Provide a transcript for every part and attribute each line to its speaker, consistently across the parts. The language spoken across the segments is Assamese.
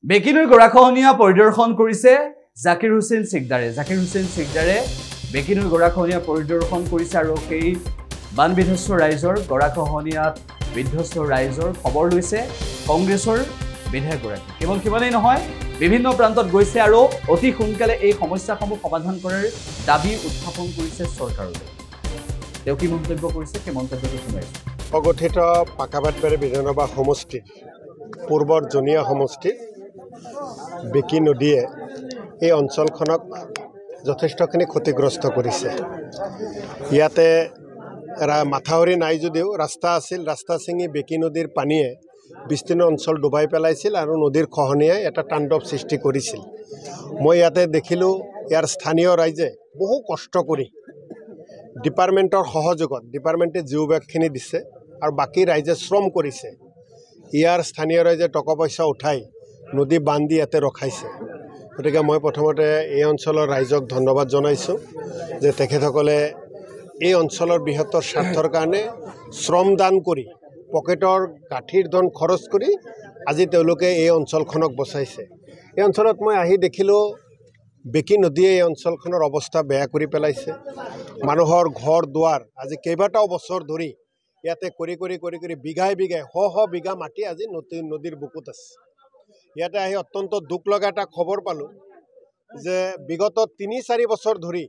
Speaker 1: বেকিনুৰ গৰাখহনীয়া পৰিদৰ্শন কৰিছে জাকিৰ হুছেইন সিকদাৰে। জাকিৰ হুছেইন সিকদাৰে বেকিনুৰ গৰাখহনীয়া পৰিদৰ্শন কৰিছে আৰু সেই বান বিধ্বস্ত ৰাইজৰ গৰাখহনীয়াত বিধ্বস্ত ৰাইজৰ খবৰ লৈছে কংগ্ৰেছৰ বিধায়কগৰাকী। কেৱল সিমানেই নহয়, বিভিন্ন প্ৰান্তত গৈছে আৰু অতি সোনকালে এই সমস্যাসমূহ সমাধান কৰাৰ দাবী উত্থাপন কৰিছে চৰকাৰলৈ। তেওঁ কি মন্তব্য কৰিছে সেই মন্তব্যটো শুনাইছে।
Speaker 2: অগঠিত পাকাবাটবাৰী বিধানসভা সমষ্টিৰ পূৰ্বৰ জনীয়া সমষ্টিৰ বেকী নদীয়ে এই অঞ্চলখনক যথেষ্টখিনি ক্ষতিগ্ৰস্ত কৰিছে। ইয়াতে মাথাউৰি নাই যদিও ৰাস্তা আছিল, ৰাস্তা ছিঙি বেকী নদীৰ পানীয়ে বিস্তীৰ্ণ অঞ্চল ডুবাই পেলাইছিল আৰু নদীৰ খহনীয়াই এটা তাণ্ডৱ সৃষ্টি কৰিছিল। মই ইয়াতে দেখিলোঁ ইয়াৰ স্থানীয় ৰাইজে বহু কষ্ট কৰি ডিপাৰ্টমেণ্টৰ সহযোগত, ডিপাৰ্টমেণ্টে জিঅ' বেগখিনি দিছে আৰু বাকী ৰাইজে শ্ৰম কৰিছে। ইয়াৰ স্থানীয় ৰাইজে টকা পইচা উঠাই নদী বান্ধি ইয়াতে ৰখাইছে। গতিকে মই প্ৰথমতে এই অঞ্চলৰ ৰাইজক ধন্যবাদ জনাইছোঁ যে তেখেতসকলে এই অঞ্চলৰ বৃহত্তৰ স্বাৰ্থৰ কাৰণে শ্ৰমদান কৰি পকেটৰ গাঁঠিৰ ধন খৰচ কৰি আজি তেওঁলোকে এই অঞ্চলখনক বচাইছে। এই অঞ্চলত মই আহি দেখিলোঁ বেকী নদীয়ে এই অঞ্চলখনৰ অৱস্থা বেয়া কৰি পেলাইছে। মানুহৰ ঘৰ দুৱাৰ আজি কেইবাটাও বছৰ ধৰি ইয়াতে কৰি বিঘাই বিঘাই শ বিঘা মাটি আজি নদীৰ বুকুত আছে। ইয়াতে আহি অত্যন্ত দুখ লগা এটা খবৰ পালোঁ যে বিগত ৩-৪ বছৰ ধৰি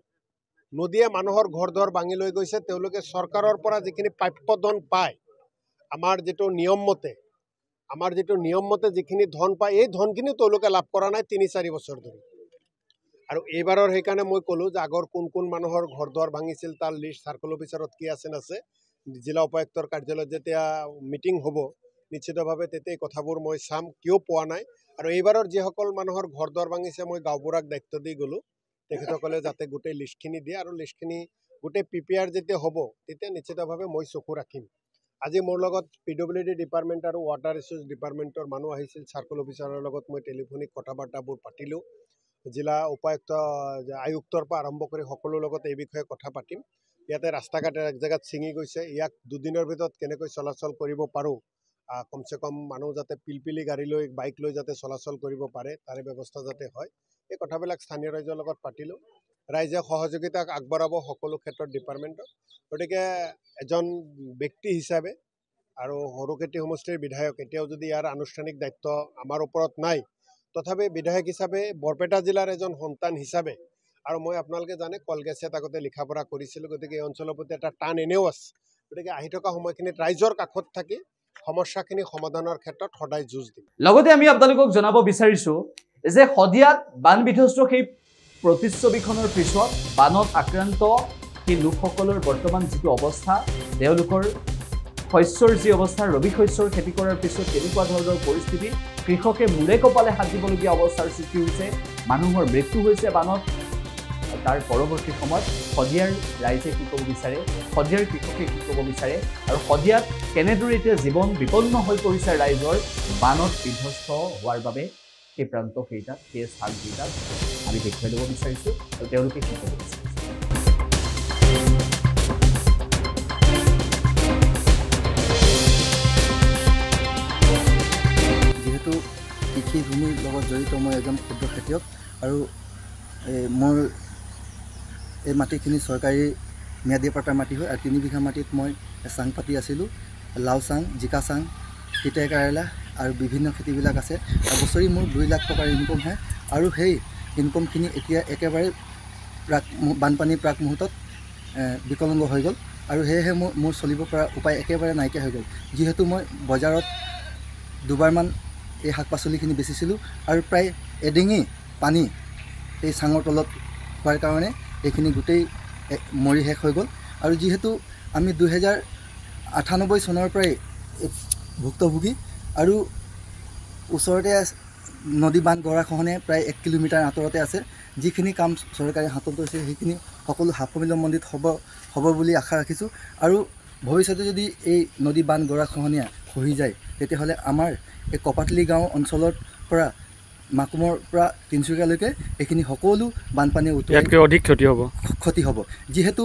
Speaker 2: নদীয়ে মানুহৰ ঘৰ দুৱাৰ ভাঙি লৈ গৈছে। তেওঁলোকে চৰকাৰৰ পৰা যিখিনি প্ৰাপ্য ধন পায়, আমাৰ যিটো নিয়ম মতে যিখিনি ধন পায়, এই ধনখিনিও তেওঁলোকে লাভ কৰা নাই ৩-৪ বছৰ ধৰি। আৰু এইবাৰৰ সেইকাৰণে মই ক'লোঁ যে আগৰ কোন মানুহৰ ঘৰ দুৱাৰ ভাঙিছিল তাৰ লিষ্ট চাৰ্কল অফিচাৰত কি আছে নাছে, জিলা উপায়ুক্তৰ কাৰ্যালয়ত যেতিয়া মিটিং হ'ব নিশ্চিতভাৱে তেতিয়া এই কথাবোৰ মই চাম কিয় পোৱা নাই। আৰু এইবাৰৰ যিসকল মানুহৰ ঘৰ দুৱাৰ ভাঙিছে মই গাঁওবুঢ়াক দায়িত্ব দি গ'লোঁ, তেখেতসকলে যাতে গোটেই লিষ্টখিনি দিয়ে আৰু লিষ্টখিনি গোটেই PPR যেতিয়া হ'ব তেতিয়া নিশ্চিতভাৱে মই চকু ৰাখিম। আজি মোৰ লগত PWD ডিপাৰ্টমেণ্ট আৰু ৱাটাৰ ৰিচোৰ্চ ডিপাৰ্টমেণ্টৰ মানুহ আহিছিল। চাৰ্কল অফিচাৰৰ লগত মই টেলিফোনিক কথা বাৰ্তাবোৰ পাতিলোঁ। জিলা উপায়ুক্ত আয়ুক্তৰ পৰা আৰম্ভ কৰি সকলোৰ লগত এই বিষয়ে কথা পাতিম। ইয়াতে ৰাস্তা ঘাট এক জেগাত ছিঙি গৈছে, ইয়াক দুদিনৰ ভিতৰত কেনেকৈ চলাচল কৰিব পাৰোঁ, কমচে কম মানুহ যাতে পিলপিলি গাড়ী লৈ বাইক লৈ যাতে চলাচল কৰিব পাৰে তাৰে ব্যৱস্থা যাতে হয়, এই কথাবিলাক স্থানীয় ৰাইজৰ লগত পাতিলোঁ। ৰাইজে সহযোগিতা আগবঢ়াব সকলো ক্ষেত্ৰত ডিপাৰ্টমেণ্টত। গতিকে এজন ব্যক্তি হিচাপে আৰু সৰুখেতি সমষ্টিৰ বিধায়ক, এতিয়াও যদি ইয়াৰ আনুষ্ঠানিক দায়িত্ব আমাৰ ওপৰত নাই, তথাপি বিধায়ক হিচাপে বৰপেটা জিলাৰ এজন সন্তান হিচাপে, আৰু মই আপোনালোকে জানে কলগেছিয়াত আগতে লিখা পঢ়া কৰিছিলোঁ, গতিকে এই অঞ্চলৰ প্ৰতি এটা টান এনেও আছে। গতিকে আহি থকা সময়খিনিত ৰাইজৰ কাষত থাকি সমস্যাখিনি সমাধানৰ ক্ষেত্ৰত সদায় যুঁজ দিম।
Speaker 1: লগতে আমি আপোনালোকক জনাব বিচাৰিছোঁ যে শদিয়াত বান বিধ্বস্ত সেই প্ৰতিচ্ছবিখনৰ পিছত বানত আক্ৰান্ত সেই লোকসকলৰ বৰ্তমান যিটো অৱস্থা, তেওঁলোকৰ শস্যৰ যি অৱস্থা, ৰবি শস্যৰ খেতি কৰাৰ পিছত কেনেকুৱা ধৰণৰ পৰিস্থিতি, কৃষকে মূৰে কপালে হাত দিবলগীয়া অৱস্থাৰ সৃষ্টি হৈছে, মানুহৰ মৃত্যু হৈছে বানত। তাৰ পৰৱৰ্তী সময়ত শদিয়াৰ ৰাইজে কি ক'ব বিচাৰে, শদিয়াৰ কৃষকে কি ক'ব বিচাৰে, আৰু শদিয়াত কেনেদৰে এতিয়া জীৱন বিপন্ন হৈ পৰিছে ৰাইজৰ বানত বিধ্বস্ত হোৱাৰ বাবে সেই প্ৰান্তকেইটাত, সেই স্থানকেইটাত আমি দেখুৱাই ল'ব বিচাৰিছোঁ আৰু তেওঁলোকে কি ক'ব বিচাৰিছে।
Speaker 3: যিহেতু কৃষিভূমিৰ লগত জড়িত মই এজন ক্ষুদ্ৰ খেতিয়ক, আৰু মোৰ এই মাটিখিনি চৰকাৰী ম্যাদী পাট্টাৰ মাটি হয়। আৰু 3 বিঘা মাটিত মই চাং পাতি আছিলোঁ, লাও চাং, জিকা চাং, তিতা কেৰেলা আৰু বিভিন্ন খেতিবিলাক আছে। আৰু বছৰি মোৰ 2 লাখ টকাৰ ইনকম হয়, আৰু সেই ইনকমখিনি এতিয়া একেবাৰে বানপানীৰ প্ৰাক মুহূৰ্তত বিকলাংগ হৈ গ'ল, আৰু সেয়েহে মোৰ চলিব পৰা উপায় একেবাৰে নাইকিয়া হৈ গ'ল। যিহেতু মই বজাৰত 2বাৰমান এই শাক পাচলিখিনি বেচিছিলোঁ, আৰু প্ৰায় এডিঙি পানী এই চাঙৰ তলত হোৱাৰ কাৰণে এইখিনি গোটেই মৰি শেষ হৈ গ'ল। আৰু যিহেতু আমি 2098 চনৰ পৰাই ভুক্তভোগী, আৰু ওচৰতে নদী বান্ধ গৰাখহনীয়া প্ৰায় 1 কিলোমিটাৰ আঁতৰতে আছে। যিখিনি কাম চৰকাৰে হাতত লৈছে সেইখিনি সকলো সাফল্যমণ্ডিত হ'ব বুলি আশা ৰাখিছোঁ। আৰু ভৱিষ্যতে যদি এই নদী বান্ধ গৰাখহনীয়া খহি যায়, তেতিয়াহ'লে আমাৰ এই কপাতলি গাঁও অঞ্চলৰ পৰা মাকুমৰ পৰা তিনিচুকীয়ালৈকে এইখিনি সকলো বানপানীয়ে
Speaker 4: ইয়াতকৈ অধিক ক্ষতি হ'ব। যিহেতু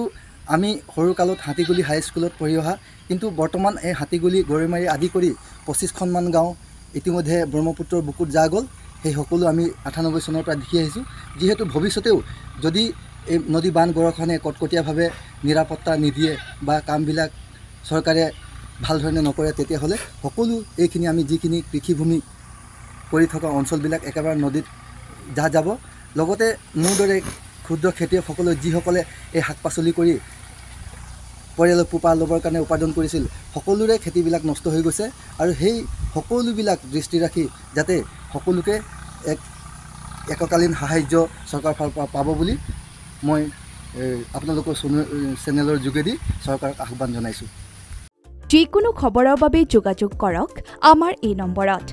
Speaker 4: আমি সৰুকালত হাতীগুলি হাইস্কুলত পঢ়ি অহা, কিন্তু বৰ্তমান এই হাতীগুলি গৰৈমাৰী আদি কৰি 25খনমান গাঁও ইতিমধ্যে ব্ৰহ্মপুত্ৰৰ বুকুত যা গ'ল।
Speaker 3: সেই সকলো আমি 98 চনৰ পৰা দেখি আহিছোঁ। যিহেতু ভৱিষ্যতেও যদি এই নদী বান্ধ গড়খনে কটকটীয়াভাৱে নিৰাপত্তা নিদিয়ে বা কামবিলাক চৰকাৰে ভাল ধৰণে নকৰে, তেতিয়াহ'লে সকলো এইখিনি আমি যিখিনি কৃষিভূমি কৰি থকা অঞ্চলবিলাক একেবাৰে নদীত যাব। লগতে মোৰ দৰে ক্ষুদ্ৰ খেতিয়কসকলে যিসকলে এই শাক পাচলি কৰি পৰিয়ালৰ পোহপাল ল'বৰ কাৰণে উপাৰ্জন কৰিছিল, সকলোৰে খেতিবিলাক নষ্ট হৈ গৈছে। আৰু সেই সকলোবিলাক দৃষ্টি ৰাখি যাতে সকলোকে এককালীন সাহায্য চৰকাৰৰ ফালৰ পৰা পাব বুলি মই আপোনালোকৰ চেনেলৰ যোগেদি চৰকাৰক আহ্বান জনাইছোঁ।
Speaker 5: যিকোনো খবৰৰ বাবে যোগাযোগ কৰক আমাৰ এই নম্বৰত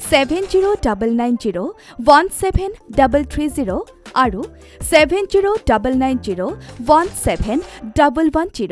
Speaker 5: 7099017330 আৰু 7099017110।